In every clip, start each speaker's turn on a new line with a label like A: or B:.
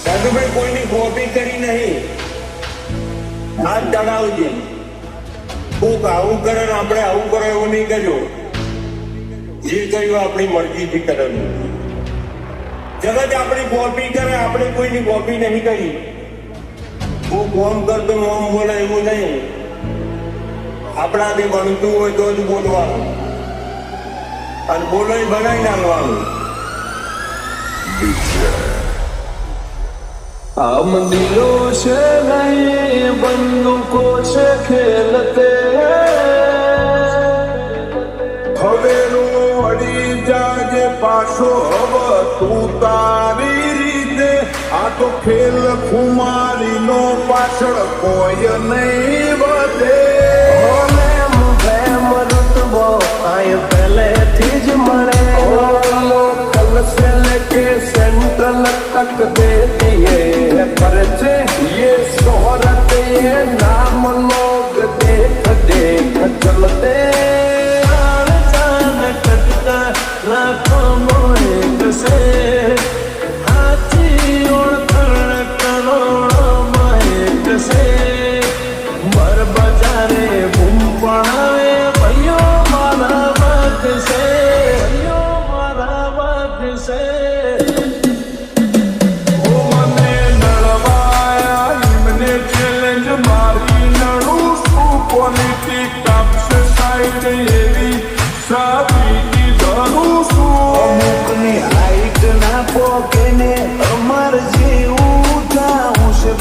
A: સાધુભાઈ કોઈની કોપી કરી નહીં. હાથ ચડાવજે. કોક આવું કરે ને આપણે આવું કરો એવું નહીં કરજો. જે કર્યું આપણી મરજીથી કરવાનું. જગત આપણી કોપી કરે, આપણે કોઈની કોપી નહીં કરી. હું કોમ કરતો મોમ બોલે એવું નહીં. આપણાથી બનતું હોય તો જ બોલવાનું અને બોલો બનાવી નાખવાનું.
B: हम दिलों से नहीं बंदूकों से खेलते
C: હવેનું અડી જાજે પાછો હવે તું તારી રીતે. આ તો ખેલ ખુમારીનો પાછળ કોઈ નહીં વધે.
B: પહેલેથી જ મળે કલ से लेके सेंट्रल तक देती है खर्चे ये शोहरत ये नाम लोग देख देख चलते लाखों मोहित से हाथी ओढ़ करोड़ों मोहित से बर बजारे बूम पड़ावे भैयो मारा बात से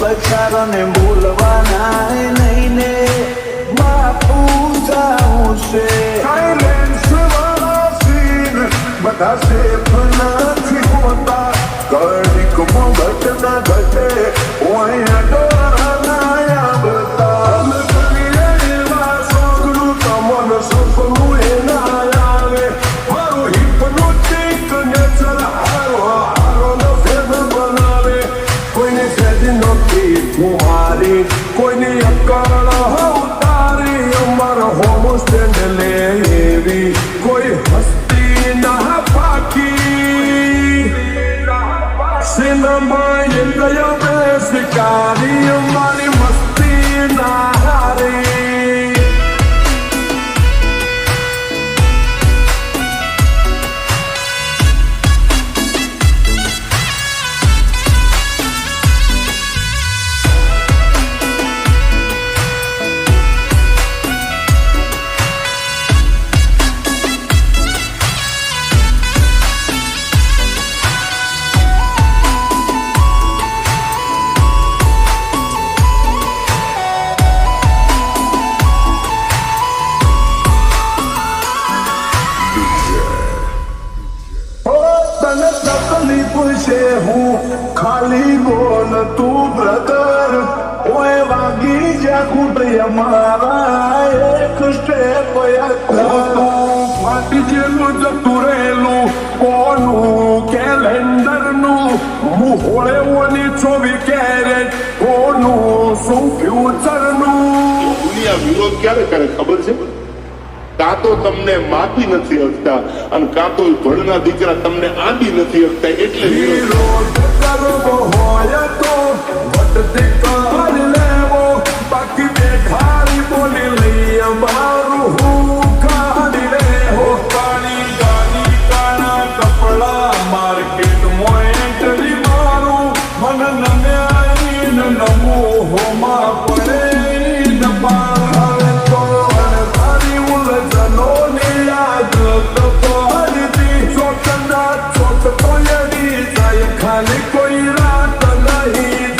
D: બચારાને બોલવાના નહીં ને બાપુ જાઉં છે.
C: સાયલેન્સ વાળા સીન બધા સેફ નથી હોતા. ઘડીકમાં ઘટના ઘટે ઓયા ડોરાના બધા. એવા સોગનું તમને સપનું એ ના આવે. મારું હિપ્નોટિક નેચર હારો નો ફેર બનાવે. કોઈને ફેર નથી મારી, કોઈની અક્કલ ઉતારી. અમારા હોમ સ્ટેન્ડ લેવી કોઈ હસ્તી ના પાકી. સિનેમા એ ગયો બે શિકારી અમારી મસ્તી ના હારી. હું ખાલી બોલ તું બ્રધર. ઓય વાગી જા કુટય મારા એક સ્ટેપ તું ફાટી જેલું જતું રહેલું કોનું કેલેન્ડરનું. હું હોળે ઓની 24 કેરેટ કોનું શું ફ્યુચરનું.
E: દુનિયા વિરોધ ક્યારે કરે ખબર છે? કાં તો તમને માફી નથી હકતા અને કાં તો ભણના દીકરા તમને આંબી નથી હકતા. એટલે
C: વિરોધ કરવો હોય તો વટતી કરી લેવો. બાકી બેઠારી બોલી લઈએ મારું હું કાઢી લેવો. કાળી ગાડી કાળા કપડા માર્કેટમાં એન્ટ્રી મારું. મને નમ્યાઈ નમવું હોમાં પડે ડબ્બા. ખાલી કોઈ રાત નહીં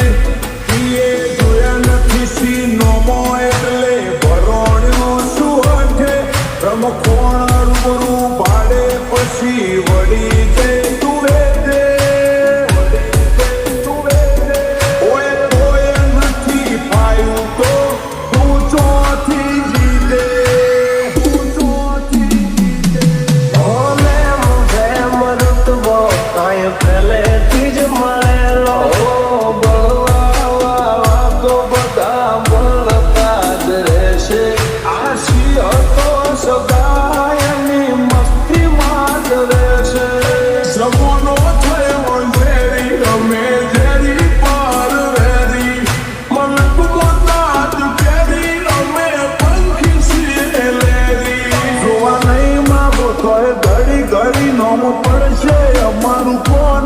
C: જોયા નથી સીનોમો એટલે ભરોણ્યું શું હઠે. રમખોણ રૂબરૂ ભાડે પછી વળી જઈ તું દે. ઓય તોય નથી પાયું તો તું ચોથી જીતે.
B: પહેલેથી જ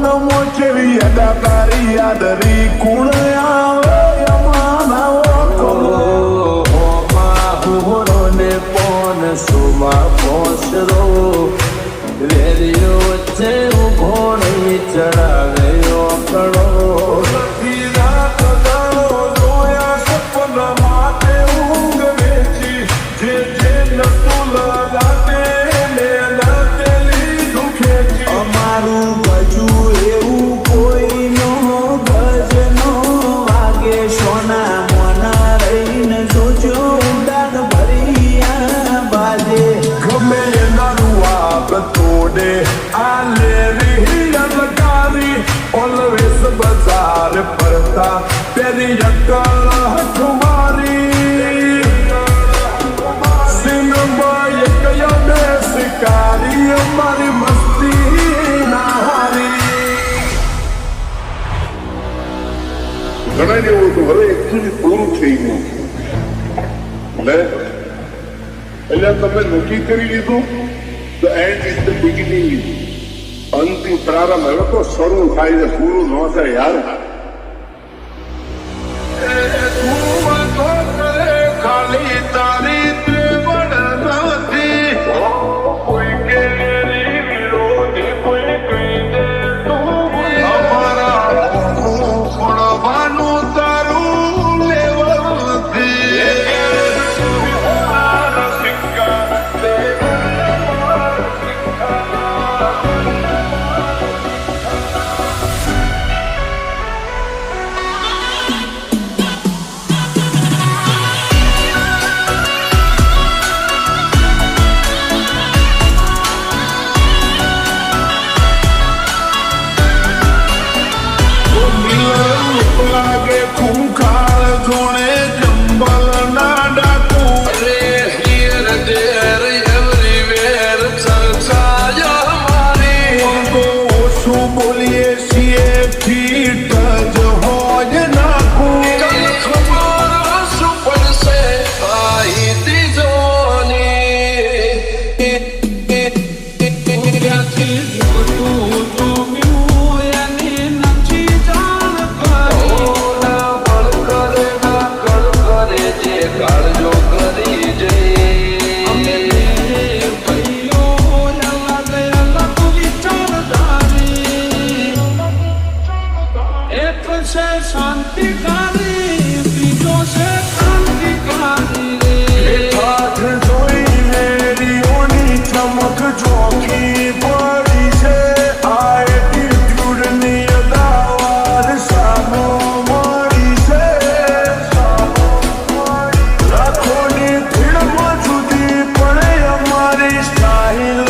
C: નમો જેવી અદાકારી યાદરી કુણ આવે અમારા
B: હુરો ને પોન સુમા પોસરો રેડિયો વચ્ચે ઉભો રહી ચડાવે ઓકળો
D: અમારું ગજું એવું કોઈનો ગજનો વાગે સોના મોના રહીને જોજો ઉડાન ભરિયા બાજે
C: ગમે એનારું આપ તોડે આ લેરી અલકારી ઓલવેસ બજાર પડતા તેરી અકલ હઠુમારી સિનેમા એક યમે શિકારી અમારી મસ્તી ના હારી
E: ઘણા જેવું હતું હવે એકચ્યુઅલી પૂરું થઈ ગયું એટલે તમે નક્કી કરી લીધું તો એન્ડ ઇઝ ધ બિગિનિંગ અંતિમ પ્રારંભ હવે તો શરૂ થાય છે પૂરું ન થાય યાર
C: ખાલી તારી ત્રેવડ નથી કોઈ કે વિરોધી કોઈ કહી દે અમારા પડવાનું તારું લેવલથી લાગે ખૂંખાર જોણે જંબલ ના ડાકુ
B: અરે હિયર દેર એવરીવેર ચર્ચા મારી
C: શું બોલીએ છીએ ફીટ જ હોય નાખું
B: ખબર શું પડશે આઈતી જોની ત્યાંથી જોતું જોયું એની નથી જાણ કરે જે કાળજો કરી જઈ અમે ભાઈઓ અલગ અલગ વિચારધારી એક છે શાંતિકારી બીજો છે ક્રાંતિકારી રે
C: હાથ જોઈ રેડિયોની ચમક ચોખી પડી છે આ એટીટ્યુડની અદાવાર સામો મળી છે લાખોની ભીડમાં જુદી પડે અમારી સ્ટાઇલ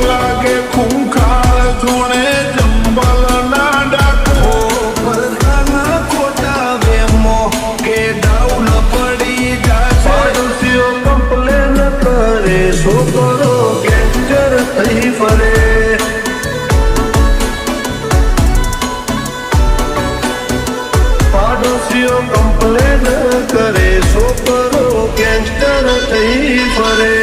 C: લાગે ખૂંખાર જોણે જંબલ ના ડાકો
D: પરદાના ખોટા વેમો કે ડાઉન પડી જાશે પાડોશીઓ કમ્પ્લેન કરે છોકરો ગેંગસ્ટર થઈ ફરે પાડોશીઓ કમ્પ્લેન કરે છોકરો ગેંગસ્ટર થઈ ફરે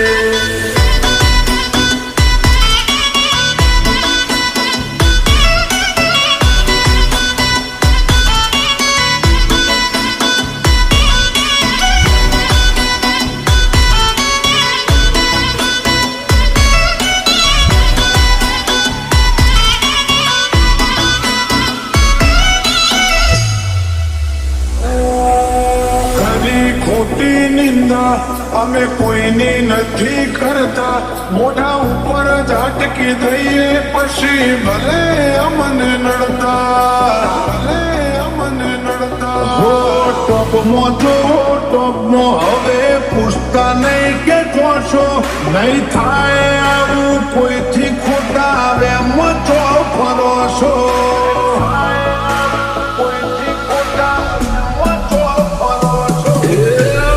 C: ખરી ખોટી નિંદા અમે કોઈની નથી કરતા મોઢા ઉપર ઝાટકી દઈએ પછી ભલે અમને નડતા હો ટોપમાં જો ટોપમાં હવે પૂછતા નહીં કે જોશો નહીં થાય આવું કોઈથી ખોટા વેમ છો ફરો છો કોઈથી ખોટા વેમ છો ફરો છો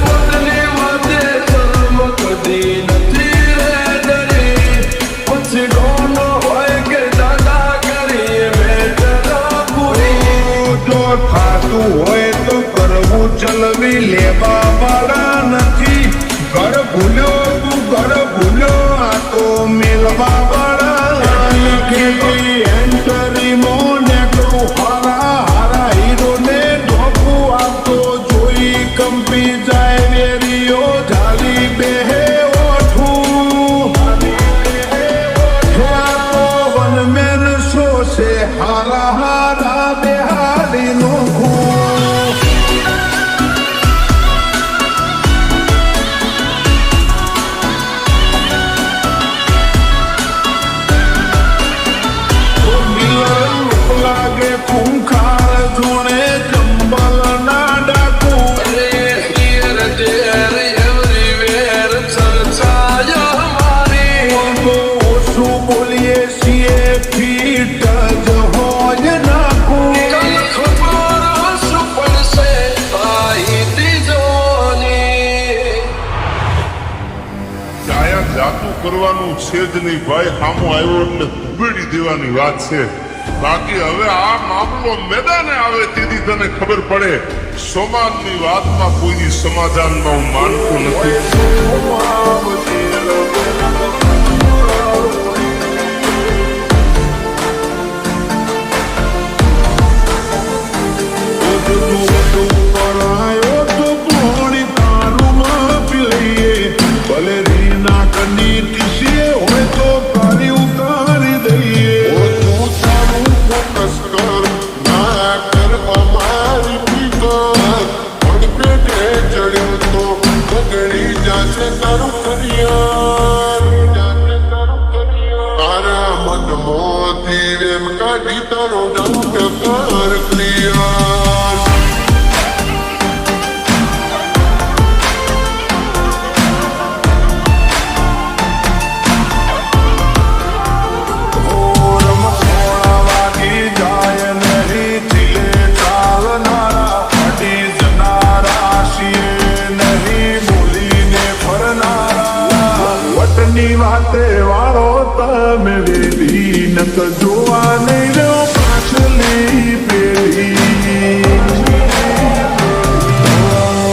B: વતની વાતે શરમ કદી નથી રે ડરી પછી ડોનો હોય કે દાદા કરી મેટરા પૂરી
C: જો થાતું હોય તો કરવું ચલવી લેવા વાળા નથી ઘર ભૂલ્યો તું ઘર ભૂલ્યો આ તો મેલવા વાળા છે હારા હારા બેહાડી નો ખૂન લાગે ખૂંખાર જોડે ચંબલ ના ડાકુ ઓછું બોલીએ છીએ ફીટ જ હોય નાખું
E: આયા જાતું કરવાનું છે જ નહીં ભાઈ. સામો આવ્યો એટલે ઉભેડી દેવાની વાત છે. બાકી હવે આ મામલો મેદાને આવે તેથી તને ખબર પડે. સમાજની વાતમાં કોઈ સમાધાનમાં હું માનતો નથી.
C: ભલે રીના કની ટીસીએ હોય તો કાળી ઉતારી દઈએ
E: તું તારું ફોકસ કર, ના કર અમારી ફિકર. પણ પેટે ચડ્યો તો બગડી જાશે તારું કરિયર. તારા મનમાંથી વેમ કાઢી તારો ડાઉટ કર ક્લિયર.
C: વાતે વાળો તમે વેલી નક જોવા નહીં રહ્યો પાછલી પેલી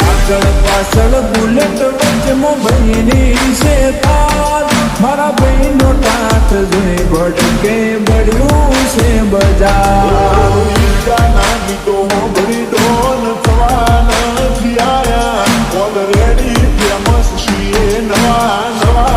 B: આગળ પાછળ બુલેટ વચ્ચે ભાઈની છે તાર મારા ભાઈનો ટાટ જોઈ ભટકે બળ્યું છે બજાર
C: ના ગીતો ભરી ડોન થવા નથી આયા ઓલરેડી ફેમસ છીએ નવા નવા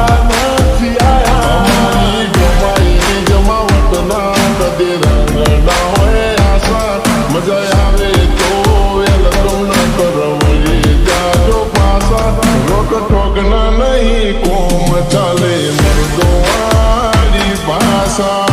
E: મજા આવે તો વેલકમ ન કરવી જાજો પાસા. રોક ઠોક ના નહીં કોમ ચાલે મરદો વાળી ભાષા.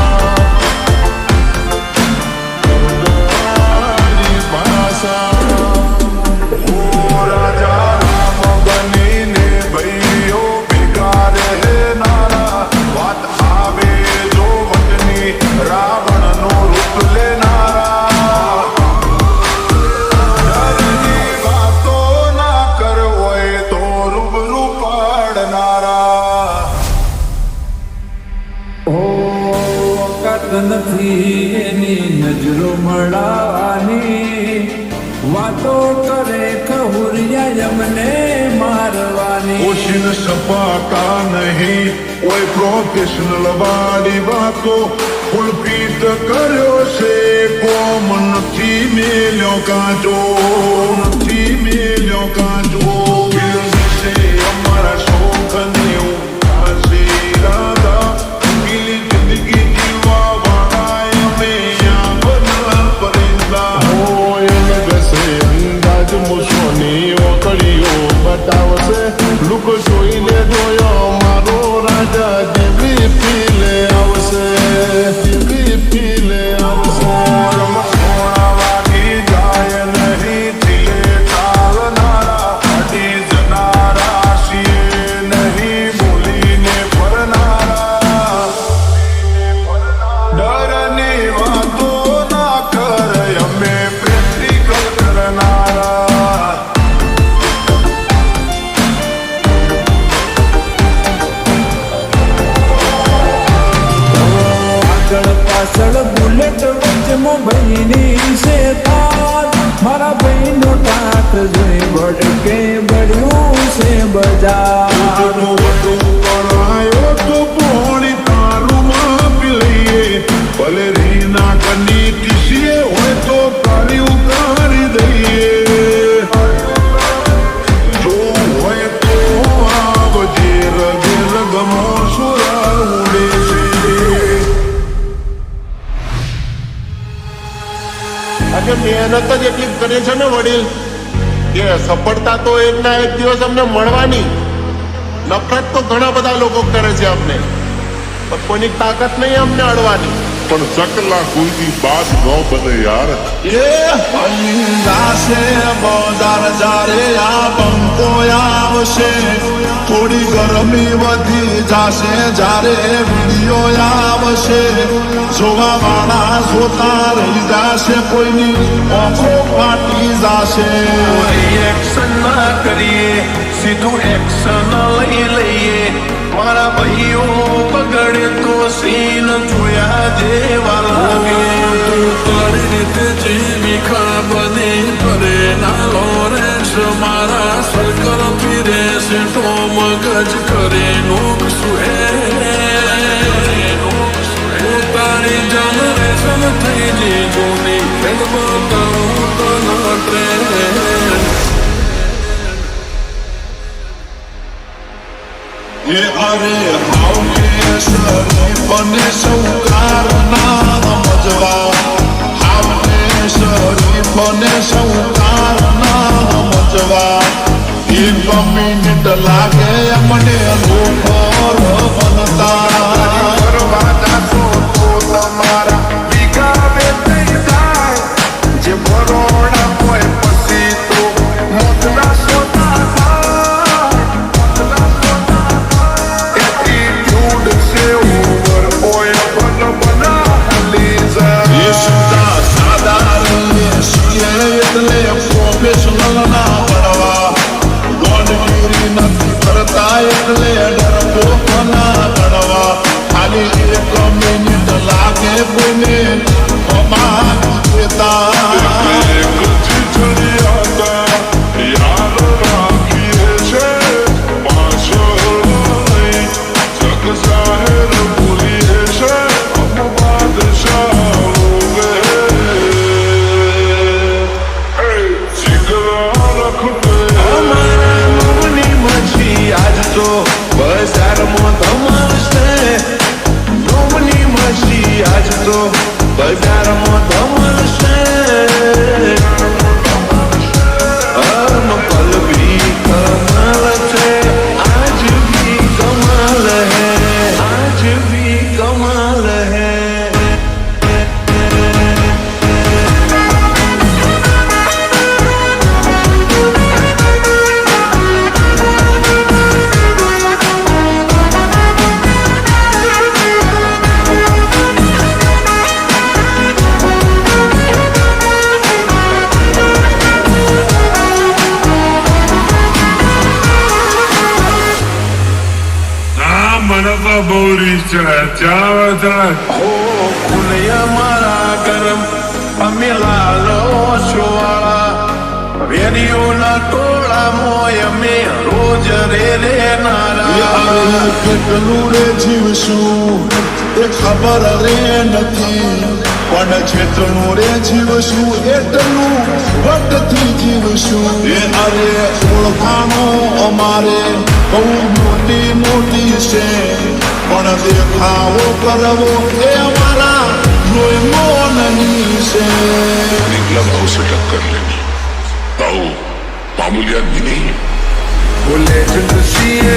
B: નથી એની નજરો મળવાની વાતો કરે ખહુરિયા અમને મારવાની
C: ઓશિન સપાટા નહીં કોઈ પ્રોફેશનલ વાળી વાતો ફૂલપીટ કર્યો છે કોમ નથી મેલ્યો કાચો નથી મેલ્યો કાચો છે અમારા શોખ ને ઉપાસે રાધા પીલી જિંદગી જીવા વાળા અમે યા પરિંદા
E: હોય લગશે અંદાજ મૂછોની ઓકળીઓ બતાવશે. લુક જોઈને જોયો મારો રાજા જેવી પીલે આવશે જેવી પીલે આવશે.
C: વાગી જાય નહીં ચીલે ચાલનારા અડી જનારા છીએ નહીં બોલીને ફરનારા ડરની વાતો ના કર અમે પ્રેક્ટિકલ કરનારા
B: આગળ પાછળ બુલેટ વચ્ચે ભાઈની છે તાર મારા ભાઈનો ટાટ જોઈ ભટકે બળ્યું છે બજાર
C: વધુ કરાયો તો પોણી તારું માપી લઈએ ભલે રીના કની ટીસીએ હોય તો કાળી ઉતારી દઈએ જો હોય તો આવજે રગે રગમો સુરા ઉડે છે કે મહેનત જ એટલી કરે છે ને વડીલ કે સફળતા તો એક ના એક દિવસ અમને મળવાની. નફરત તો ઘણા બધા લોકો કરે છે અમને, પણ કોઈની તાકાત નહીં અમને અડવાની.
E: પણ ચકલા કોઈની બાદ ન બને યાર.
C: એ હલી જાશે બજાર જારે આ બંકો આવશે, થોડી ગરમી વધી જાશે જારે વિડીયો આવશે, જોવા વાળા જોતા રહી જાશે, કોઈની આંખો ફાટી જાશે.
D: રિએક્શન ના કરીએ, સીધું એક્શન લઈ લઈએ. મારા ભાઈઓ બગડે તો સીન જોયા જેવા લાગે.
B: તારી રીતે જીવી ખાબને કરે ના લોરેન્સ મારા સર્કલ ફીરે છે તો મગજ કરે નોકશું તારી જનરેશન થઈ જી જૂની ફિલ્મ કરું તના ટ્રેન.
C: એ અરે હાઉને શરીફને સૌકાર ના સમજવા, હાઉને શરીફને સૌકાર ના સમજવા. એક મિનિટ લાગે મને લોકો બનતા.
D: તમારા વિગાવે થઈ જાય, જે ભરોડા હોય પછી તો મોતના સોતા થાય. એટીટ્યુડ છે ઓવર કોઈ બન બનાવી જાય.
C: એ સુધા સાધારણ છીએ એટલે પ્રોફેશનલ ના બનવા, ગોંડગીરી નથી કરતા એટલે ડરપોક ના બનવા. ખાલી એક મિનિટ લાગે કોઈને અમારી દેતા.
D: અમારા મોની મછી આજ તો બજારમાં ધમાલ છે. મોની મછી આજ તો બજારમાં ધમાલ છે. પલ ભી કમાલ છે, આજ ભી કમાલ હે, આજ ભી કમાલ હે.
B: મને તો બહુ રીચ ચડે ચાવે ચડે.
D: ઓ ખુલયા મારા ગરમ અમે લાલો છોવાળા, વેરીઓના ટોળા મોય અમે રોજ રે નારા.
C: કેટલું રે જીવશું એ ખબર રે નથી, પણ જેટલું રે જીવશું એટલું વટથી જીવશું. એ અરે ઓળખાણો અમારે બહુ મોટી મોટી છે, પણ દેખાવો કરવો એ અમારા લોહીમાં નહીં છે.
E: निकला भाव से टक्कर लेनी भाव मामूली आदमी नहीं.
D: લેજન્ડ છીએ